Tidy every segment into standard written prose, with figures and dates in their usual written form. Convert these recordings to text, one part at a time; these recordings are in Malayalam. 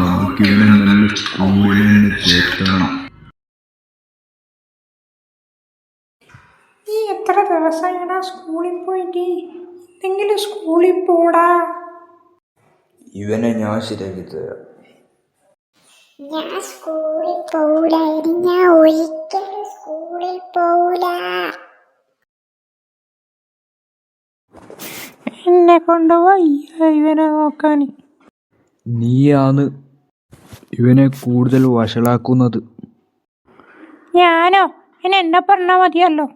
നമുക്കിവനെ നല്ല സ്കൂളിൽ നിന്ന് ചേർത്തണം. നീ എത്ര ദിവസമായിടാ സ്കൂളിൽ പോയിട്ട്? എന്തെങ്കിലും സ്കൂളിൽ പോടാ. ഇവനെ ഞാൻ ശരിയാക്കി തരാം. ഞാൻ സ്കൂളിൽ പോവില്ലായിരുന്നു. ഞാൻ ഒരിക്കലും സ്കൂളിൽ പോവില്ല. എന്നെ കൊണ്ടുപോയി ഇവനെ നോക്കാൻ. നീയാണ് ഇവനെ കൂടുതൽ വഷളാക്കുന്നത്. ഞാനോ? എന്നെ പറഞ്ഞാൽ മതിയല്ലോ.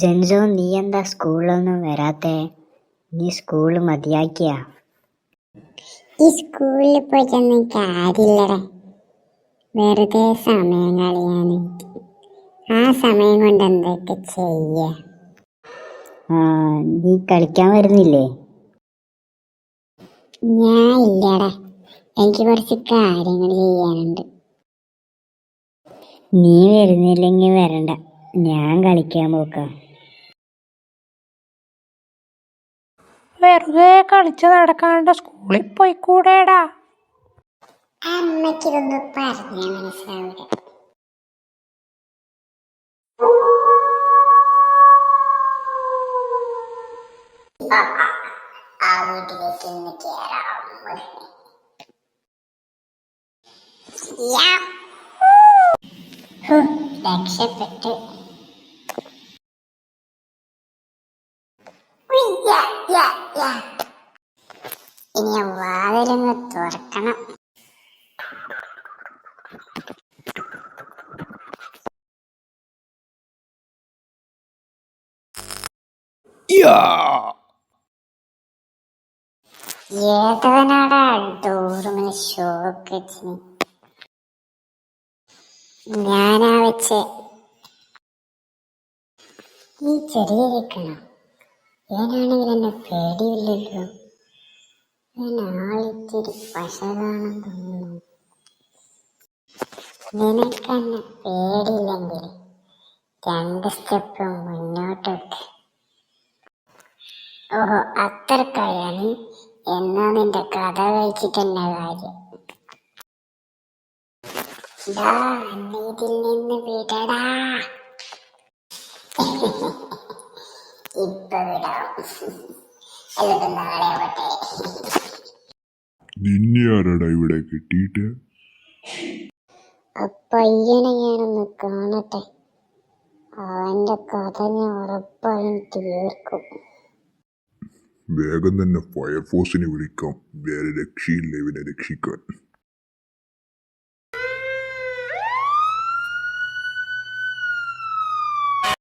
ജെൻസോ, നീ എന്താ സ്കൂളിലൊന്നും വരാത്തെ? നീ സ്കൂള് മതിയാക്കിയ? ഈ സ്കൂളിൽ പോയിട്ടൊന്നും കാര്യമില്ലടേ. വെറുതെ സമയം കളയാന്. ആ സമയം കൊണ്ട് എന്തൊക്കെ ചെയ്യ? നീ കളിക്കാൻ വരുന്നില്ലേ? ഞാൻ ഇല്ലടാ, എനിക്ക് കുറച്ച് കാര്യങ്ങൾ ചെയ്യാനുണ്ട്. നീ വരുന്നില്ലെങ്കിൽ വരണ്ട, ഞാൻ കളിക്കാൻ പോക്കാം. വെറുതെ കളിച്ച് നടക്കാണ്ട് സ്കൂളിൽ പോയിക്കൂടേടാ. അമ്മയ്ക്കിതൊന്ന് പറഞ്ഞാൽ മനസ്സിലാവില്ല. ആ വീട്ടിലേക്ക് ഇന്ന് കേറാം. രക്ഷപ്പെട്ട്. ഇനി വാതിലൊന്ന് തുറക്കണം. ഏതവനാടാ ഡോറുമിന് ഷോക്ക് വെച്ചിന്? ഞാനാ വെച്ച്. ഈ ചെറിയിരിക്കണം. ഇവനാണെങ്കിൽ എന്നെ പേടിയില്ലല്ലോ. ഇവനാളിത്തിരി വശകാണെന്ന് തോന്നുന്നു. നിനക്കെന്നെ പേടിയില്ലെങ്കിൽ 2 സ്റ്റെപ്പ് മുന്നോട്ടോട്ട്. ഓഹോ, അത്രക്കായാണ്. എന്നാ നിന്റെ കഥ കഴിച്ചിട്ടെന്നെ കാര്യം. ഇതിൽ നിന്ന് വിടടാ. ഇപ്പൊ വിടാം. എന്നിട്ട് നാളെ ആവട്ടെ. നിന്നെ ആരാടാ ഇവിടെ കിട്ടിയിട്ട്? പയ്യനെ ഞാനൊന്ന് കാണട്ടെ. അവന്റെ കഥ ഞാൻ ഉറപ്പായും തീർക്കും. വേഗം തന്നെ ഫയർഫോഴ്സിനെ വിളിക്കാം. വേറെ രക്ഷയില്ല ഇവനെ രക്ഷിക്കാൻ.